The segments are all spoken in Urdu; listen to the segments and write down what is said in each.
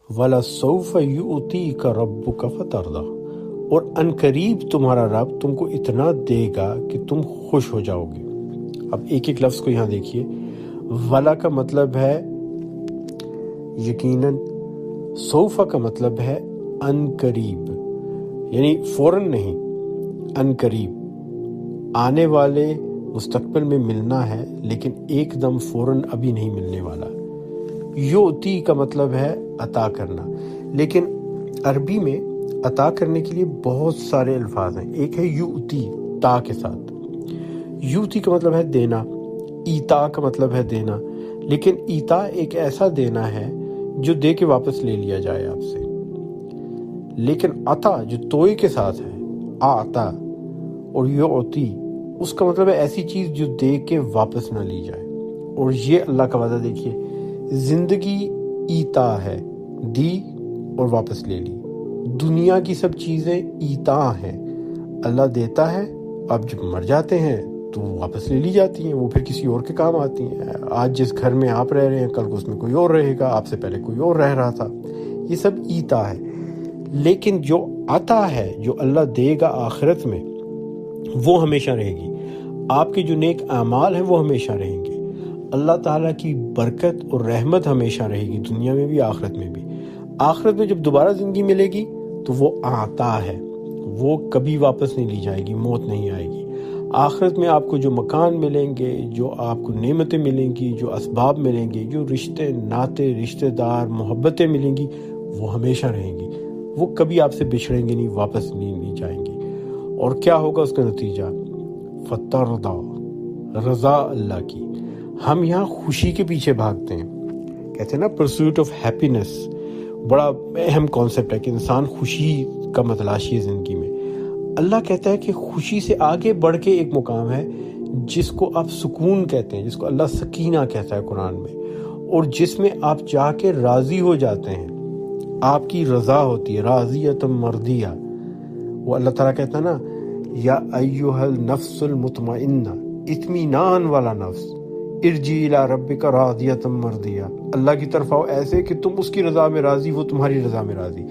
وَلَسَوْفَ يُؤْتِيكَ رَبُّكَ فَتَرْضَىٰ، اور ان قریب تمہارا رب تم کو اتنا دے گا کہ تم خوش ہو جاؤ گے۔ اب ایک ایک لفظ کو یہاں دیکھیے۔ ولا کا مطلب ہے یقیناً، سوفا کا مطلب ہے ان قریب، یعنی فوراً نہیں، ان قریب، آنے والے مستقبل میں ملنا ہے لیکن ایک دم فوراً ابھی نہیں ملنے والا۔ یؤتی کا مطلب ہے عطا کرنا، لیکن عربی میں عطا کرنے کے لیے بہت سارے الفاظ ہیں۔ ایک ہے یؤتی تا کے ساتھ، یؤتی کا مطلب ہے دینا، ایتا کا مطلب ہے دینا، لیکن ایتا ایک ایسا دینا ہے جو دے کے واپس لے لیا جائے آپ سے، لیکن عطا جو توئی کے ساتھ ہے، آتا، اور یؤتی اس کا مطلب ہے ایسی چیز جو دے کے واپس نہ لی جائے۔ اور یہ اللہ کا وعدہ دیکھیے، زندگی ایتا ہے، دی اور واپس لے لی۔ دنیا کی سب چیزیں ایتا ہیں، اللہ دیتا ہے، اب جب مر جاتے ہیں تو واپس لے لی جاتی ہیں، وہ پھر کسی اور کے کام آتی ہیں۔ آج جس گھر میں آپ رہ رہے ہیں کل کو اس میں کوئی اور رہے گا، آپ سے پہلے کوئی اور رہ رہا تھا، یہ سب ایتا ہے۔ لیکن جو عطا ہے، جو اللہ دے گا آخرت میں، وہ ہمیشہ رہے گی۔ آپ کے جو نیک اعمال ہیں وہ ہمیشہ رہیں گے۔ اللہ تعالیٰ کی برکت اور رحمت ہمیشہ رہے گی، دنیا میں بھی آخرت میں بھی۔ آخرت میں جب دوبارہ زندگی ملے گی تو وہ عطا ہے، وہ کبھی واپس نہیں لی جائے گی، موت نہیں آئے گی۔ آخرت میں آپ کو جو مکان ملیں گے، جو آپ کو نعمتیں ملیں گی، جو اسباب ملیں گے، جو رشتے ناطے، رشتہ دار، محبتیں ملیں گی، وہ ہمیشہ رہیں گی، وہ کبھی آپ سے بچھڑیں گے نہیں، واپس نہیں لی جائیں گی۔ اور کیا ہوگا اس کا نتیجہ؟ فترضا، رضا اللہ کی۔ ہم یہاں خوشی کے پیچھے بھاگتے ہیں، کہتے ہیں نا پرسوٹ آف ہیپینس، بڑا اہم کانسیپٹ ہے کہ انسان خوشی کا متلاشی ہے زندگی میں۔ اللہ کہتا ہے کہ خوشی سے آگے بڑھ کے ایک مقام ہے جس کو آپ سکون کہتے ہیں، جس کو اللہ سکینہ کہتا ہے قرآن میں، اور جس میں آپ جا کے راضی ہو جاتے ہیں، آپ کی رضا ہوتی ہے، راضیۃ مرضیہ۔ وہ اللہ تعالیٰ کہتا ہے نا، یا ایھا النفس المطمئنہ، اطمینان والا نفس، ارجعی الی ربک راضیۃ مرضیہ، اللہ کی طرف آؤ ایسے کہ تم اس کی رضا میں راضی، وہ تمہاری رضا میں راضی۔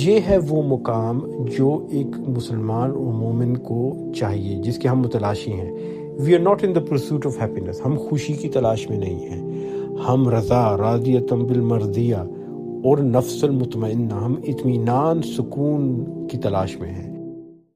یہ ہے وہ مقام جو ایک مسلمان اور مومن کو چاہیے، جس کے ہم متلاشی ہیں۔ We are not in the pursuit of happiness, ہم خوشی کی تلاش میں نہیں ہیں، ہم رضا، راضیۃ بالمرضیہ اور نفس المطمئنہ، ہم اطمینان، سکون کی تلاش میں ہیں۔